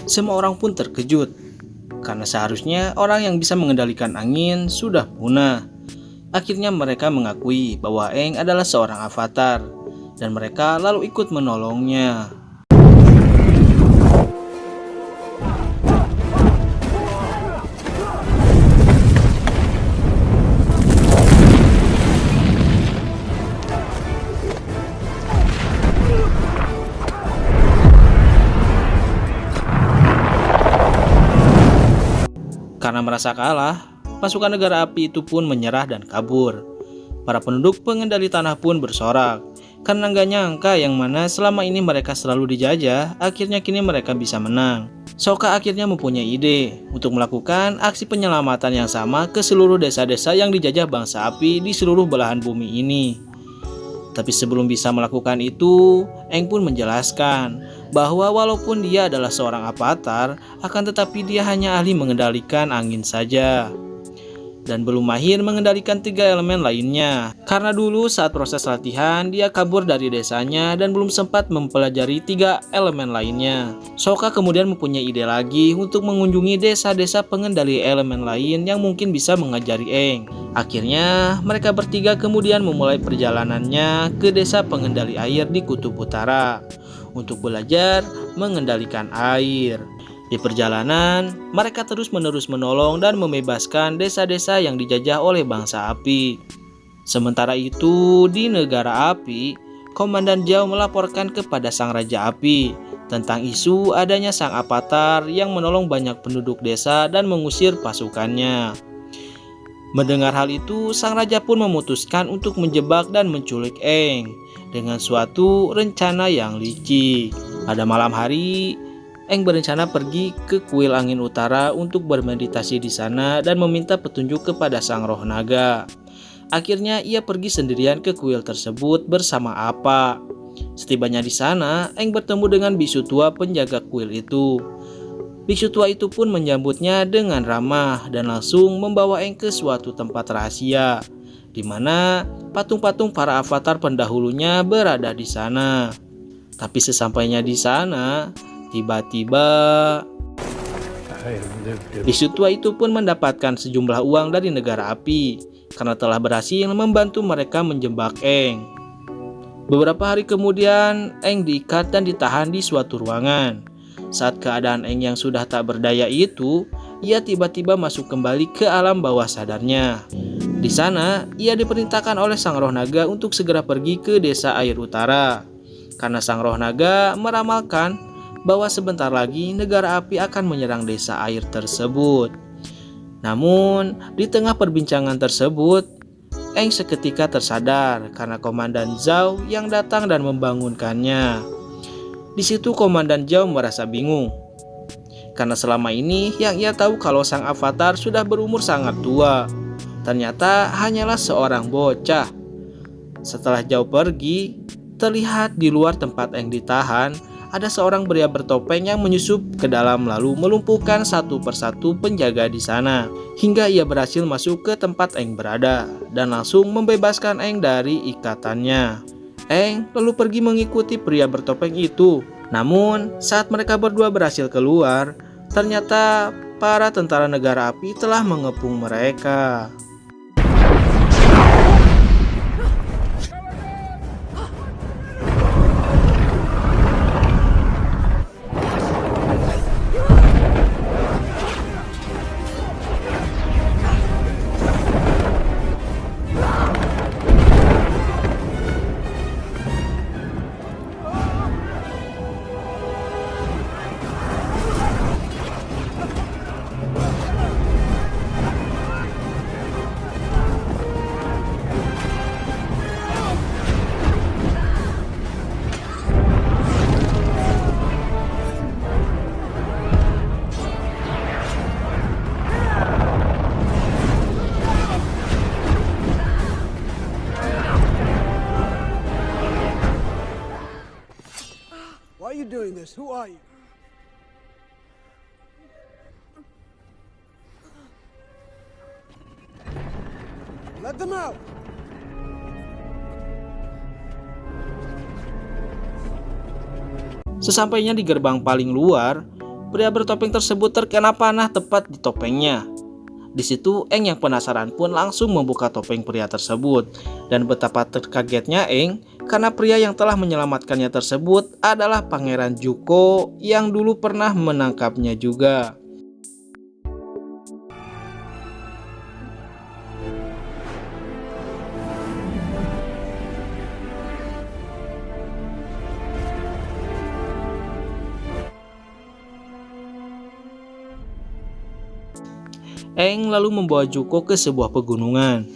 Semua orang pun terkejut, karena seharusnya orang yang bisa mengendalikan angin sudah punah. Akhirnya mereka mengakui bahwa Aang adalah seorang avatar, dan mereka lalu ikut menolongnya. Karena merasa kalah, pasukan negara api itu pun menyerah dan kabur. Para penduduk pengendali tanah pun bersorak, karena nggak nyangka yang mana selama ini mereka selalu dijajah, akhirnya kini mereka bisa menang. Sokka akhirnya mempunyai ide untuk melakukan aksi penyelamatan yang sama ke seluruh desa-desa yang dijajah bangsa api di seluruh belahan bumi ini. Tapi sebelum bisa melakukan itu, Aang pun menjelaskan bahwa walaupun dia adalah seorang avatar, akan tetapi dia hanya ahli mengendalikan angin saja, dan belum mahir mengendalikan 3 elemen lainnya. Karena dulu saat proses latihan, dia kabur dari desanya dan belum sempat mempelajari 3 elemen lainnya. Sokka kemudian mempunyai ide lagi untuk mengunjungi desa-desa pengendali elemen lain yang mungkin bisa mengajari Aang. Akhirnya, mereka bertiga kemudian memulai perjalanannya ke desa pengendali air di Kutub Utara untuk belajar mengendalikan air. Di perjalanan, mereka terus-menerus menolong dan membebaskan desa-desa yang dijajah oleh bangsa api. Sementara itu, di negara api, Komandan Zhao melaporkan kepada Sang Raja Api tentang isu adanya sang avatar yang menolong banyak penduduk desa dan mengusir pasukannya. Mendengar hal itu, sang raja pun memutuskan untuk menjebak dan menculik Aang dengan suatu rencana yang licik. Pada malam hari, Aang berencana pergi ke kuil angin utara untuk bermeditasi di sana dan meminta petunjuk kepada sang roh naga. Akhirnya ia pergi sendirian ke kuil tersebut bersama Appa. Setibanya di sana, Aang bertemu dengan bisu tua penjaga kuil itu. Bisu tua itu pun menyambutnya dengan ramah dan langsung membawa Aang ke suatu tempat rahasia, di mana patung-patung para avatar pendahulunya berada di sana. Tapi sesampainya di sana, tiba-tiba bisu tua itu pun mendapatkan sejumlah uang dari negara api karena telah berhasil membantu mereka menjebak Aang. Beberapa hari kemudian, Aang diikat dan ditahan di suatu ruangan. Saat keadaan Aang yang sudah tak berdaya itu, ia tiba-tiba masuk kembali ke alam bawah sadarnya. Di sana, ia diperintahkan oleh sang roh naga untuk segera pergi ke desa air utara. Karena sang roh naga meramalkan bahwa sebentar lagi negara api akan menyerang desa air tersebut. Namun, di tengah perbincangan tersebut, Aang seketika tersadar karena Komandan Zhao yang datang dan membangunkannya. Di situ Komandan Zhao merasa bingung, karena selama ini yang ia tahu kalau sang avatar sudah berumur sangat tua, ternyata hanyalah seorang bocah. Setelah Zhao pergi, terlihat di luar tempat Aang ditahan, ada seorang pria bertopeng yang menyusup ke dalam lalu melumpuhkan satu persatu penjaga di sana, hingga ia berhasil masuk ke tempat Aang berada dan langsung membebaskan Aang dari ikatannya. Aang lalu pergi mengikuti pria bertopeng itu. Namun, saat mereka berdua berhasil keluar, ternyata para tentara negara api telah mengepung mereka. Why are you doing this? Who are you? Let them out! Sesampainya di gerbang paling luar, pria bertopeng tersebut terkena panah tepat di topengnya. Di situ Eng yang penasaran pun langsung membuka topeng pria tersebut. Dan betapa terkagetnya Eng karena pria yang telah menyelamatkannya tersebut adalah Pangeran Zuko yang dulu pernah menangkapnya juga. Eng lalu membawa Zuko ke sebuah pegunungan.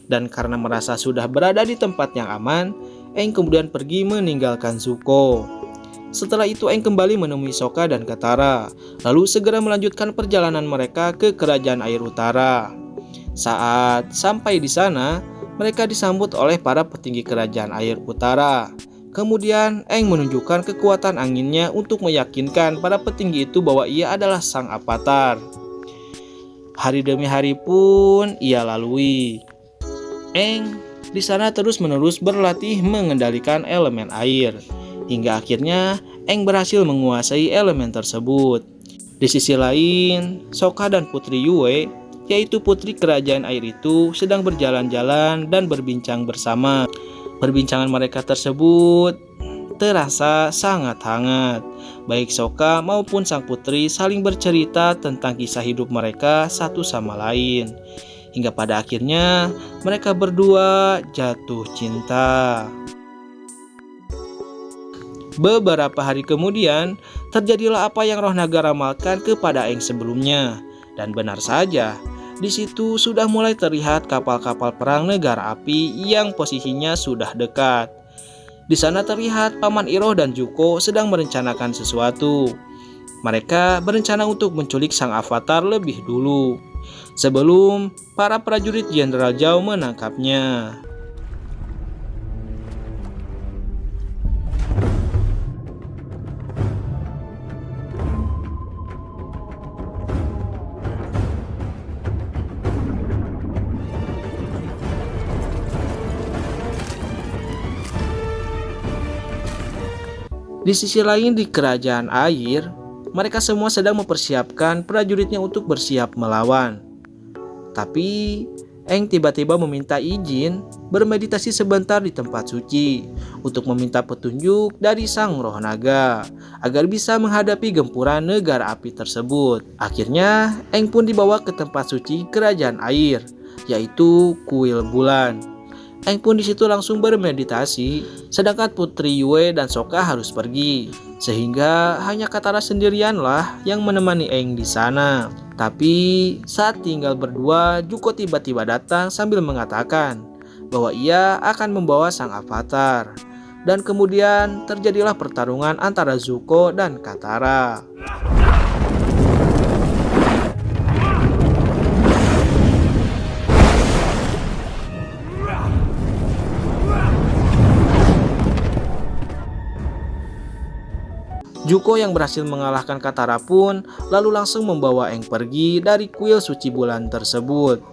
Dan karena merasa sudah berada di tempat yang aman, Eng kemudian pergi meninggalkan Zuko. Setelah itu Eng kembali menemui Sokka dan Katara, lalu segera melanjutkan perjalanan mereka ke Kerajaan Air Utara. Saat sampai di sana, mereka disambut oleh para petinggi Kerajaan Air Utara. Kemudian Eng menunjukkan kekuatan anginnya untuk meyakinkan para petinggi itu bahwa ia adalah sang avatar. Hari demi hari pun ia lalui. Eng di sana terus-menerus berlatih mengendalikan elemen air, hingga akhirnya Eng berhasil menguasai elemen tersebut. Di sisi lain, Sokka dan Putri Yue, yaitu putri kerajaan air itu, sedang berjalan-jalan dan berbincang bersama. Perbincangan mereka tersebut terasa sangat hangat. Baik Sokka maupun sang putri saling bercerita tentang kisah hidup mereka satu sama lain. Hingga pada akhirnya mereka berdua jatuh cinta. Beberapa hari kemudian terjadilah apa yang roh naga ramalkan kepada Eng sebelumnya. Dan benar saja, di situ sudah mulai terlihat kapal-kapal perang negara api yang posisinya sudah dekat. Di sana terlihat Paman Iroh dan Zuko sedang merencanakan sesuatu. Mereka berencana untuk menculik sang avatar lebih dulu, sebelum para prajurit Jenderal Zhao menangkapnya. Di sisi lain di kerajaan air, mereka semua sedang mempersiapkan prajuritnya untuk bersiap melawan. Tapi Eng tiba-tiba meminta izin bermeditasi sebentar di tempat suci untuk meminta petunjuk dari sang roh naga agar bisa menghadapi gempuran negara api tersebut. Akhirnya Eng pun dibawa ke tempat suci kerajaan air, yaitu kuil bulan. Eng pun disitu langsung bermeditasi, sedangkan Putri Yue dan Sokka harus pergi, sehingga hanya Katara sendirianlah yang menemani Eng di sana. Tapi saat tinggal berdua, Zuko tiba-tiba datang sambil mengatakan bahwa ia akan membawa sang avatar. Dan kemudian terjadilah pertarungan antara Zuko dan Katara. Zuko yang berhasil mengalahkan Katara pun lalu langsung membawa Eng pergi dari kuil suci bulan tersebut.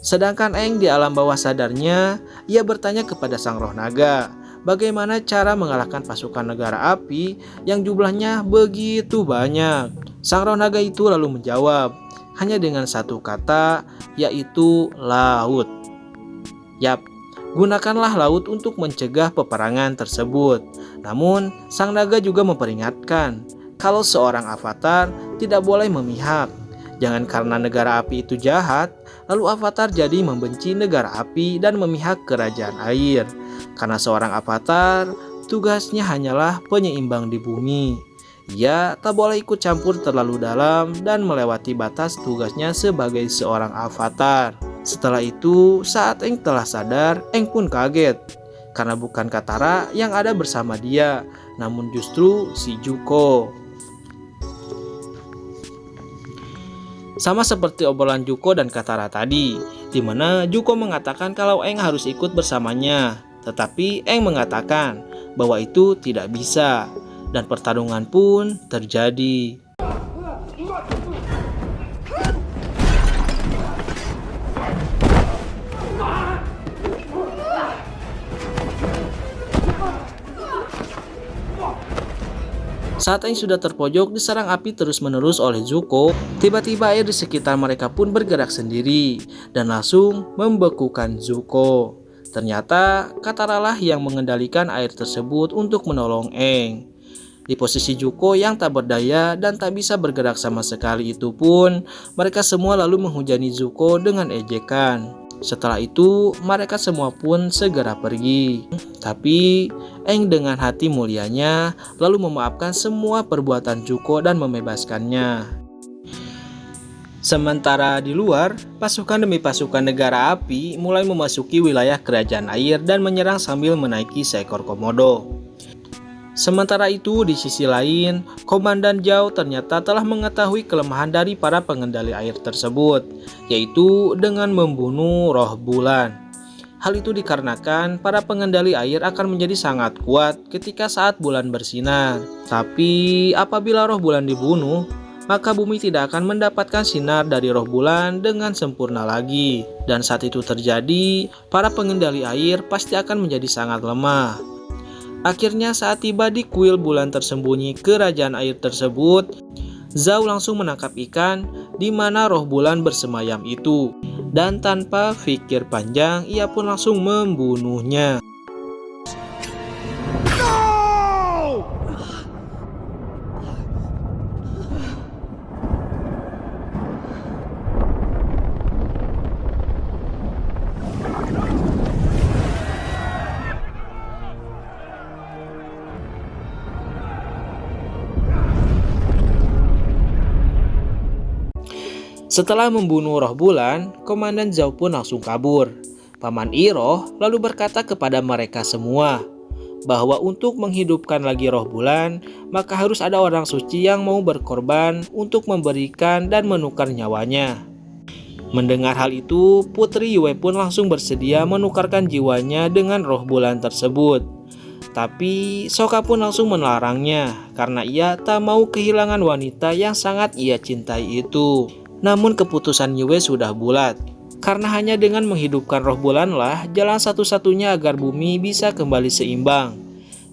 Sedangkan Eng di alam bawah sadarnya, ia bertanya kepada sang roh naga bagaimana cara mengalahkan pasukan negara api yang jumlahnya begitu banyak. Sang roh naga itu lalu menjawab hanya dengan satu kata, yaitu laut. Yap, gunakanlah laut untuk mencegah peperangan tersebut. Namun, sang naga juga memperingatkan kalau seorang avatar tidak boleh memihak. Jangan karena negara api itu jahat, lalu avatar jadi membenci negara api dan memihak kerajaan air. Karena seorang avatar, tugasnya hanyalah penyeimbang di bumi. Ia tak boleh ikut campur terlalu dalam dan melewati batas tugasnya sebagai seorang avatar. Setelah itu, saat Eng telah sadar, Eng pun kaget. Karena bukan Katara yang ada bersama dia, namun justru si Zuko. Sama seperti obrolan Zuko dan Katara tadi, di mana Zuko mengatakan kalau Eng harus ikut bersamanya, tetapi Eng mengatakan bahwa itu tidak bisa, dan pertarungan pun terjadi. Saat Aang sudah terpojok diserang api terus-menerus oleh Zuko, tiba-tiba air di sekitar mereka pun bergerak sendiri dan langsung membekukan Zuko. Ternyata Katara lah yang mengendalikan air tersebut untuk menolong Aang. Di posisi Zuko yang tak berdaya dan tak bisa bergerak sama sekali itu pun, mereka semua lalu menghujani Zuko dengan ejekan. Setelah itu, mereka semua pun segera pergi. Tapi, Aang dengan hati mulianya lalu memaafkan semua perbuatan Zuko dan membebaskannya. Sementara di luar, pasukan demi pasukan negara api mulai memasuki wilayah kerajaan air dan menyerang sambil menaiki seekor komodo. Sementara itu, di sisi lain, Komandan Zhao ternyata telah mengetahui kelemahan dari para pengendali air tersebut, yaitu dengan membunuh roh bulan. Hal itu dikarenakan para pengendali air akan menjadi sangat kuat ketika saat bulan bersinar. Tapi apabila roh bulan dibunuh, maka bumi tidak akan mendapatkan sinar dari roh bulan dengan sempurna lagi. Dan saat itu terjadi, para pengendali air pasti akan menjadi sangat lemah. Akhirnya saat tiba di kuil bulan tersembunyi kerajaan air tersebut, Zhao langsung menangkap ikan di mana roh bulan bersemayam itu. Dan tanpa pikir panjang, ia pun langsung membunuhnya. Setelah membunuh roh bulan, Komandan Zhao pun langsung kabur. Paman Iroh lalu berkata kepada mereka semua bahwa untuk menghidupkan lagi roh bulan, maka harus ada orang suci yang mau berkorban untuk memberikan dan menukar nyawanya. Mendengar hal itu, Putri Yue pun langsung bersedia menukarkan jiwanya dengan roh bulan tersebut. Tapi Sokka pun langsung melarangnya karena ia tak mau kehilangan wanita yang sangat ia cintai itu. Namun keputusan Yue sudah bulat, karena hanya dengan menghidupkan roh bulanlah jalan satu-satunya agar bumi bisa kembali seimbang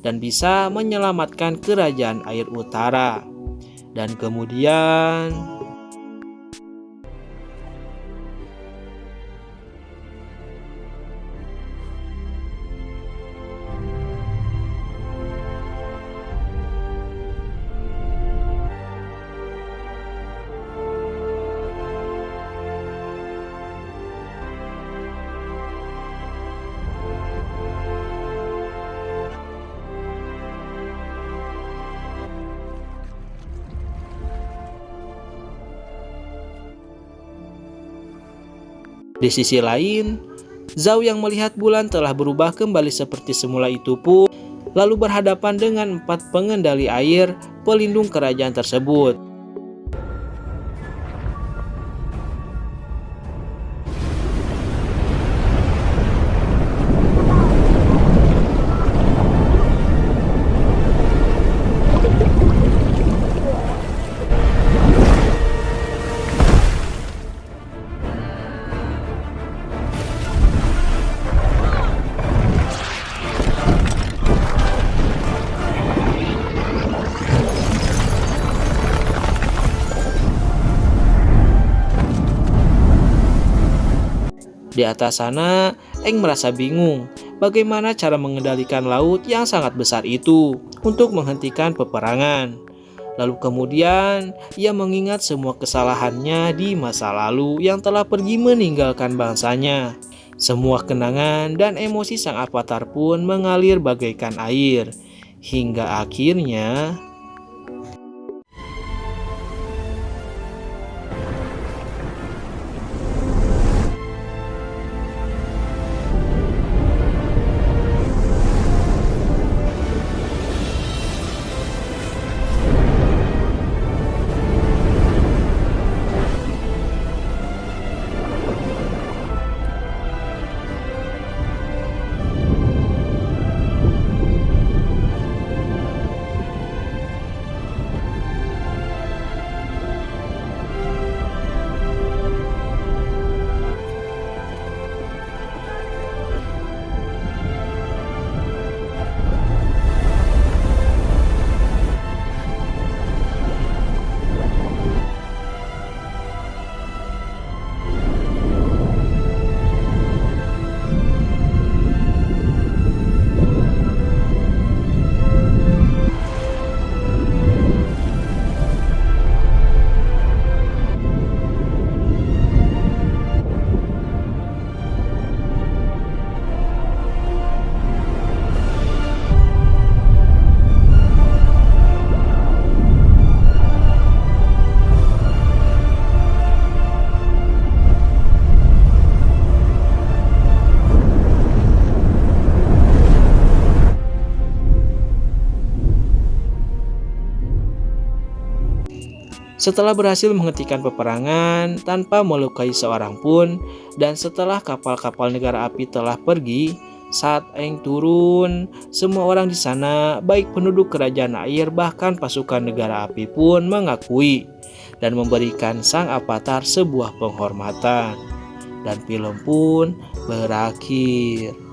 dan bisa menyelamatkan kerajaan air utara. Dan kemudian di sisi lain, Zhao yang melihat bulan telah berubah kembali seperti semula itu pun lalu berhadapan dengan 4 pengendali air pelindung kerajaan tersebut. Di atas sana, Aang merasa bingung bagaimana cara mengendalikan laut yang sangat besar itu untuk menghentikan peperangan. Lalu kemudian, ia mengingat semua kesalahannya di masa lalu yang telah pergi meninggalkan bangsanya. Semua kenangan dan emosi sang avatar pun mengalir bagaikan air, hingga akhirnya Setelah berhasil menghentikan peperangan tanpa melukai seorang pun, dan setelah kapal-kapal negara api telah pergi, saat Aang turun, semua orang di sana, baik penduduk kerajaan air bahkan pasukan negara api pun mengakui dan memberikan sang avatar sebuah penghormatan. Dan film pun berakhir.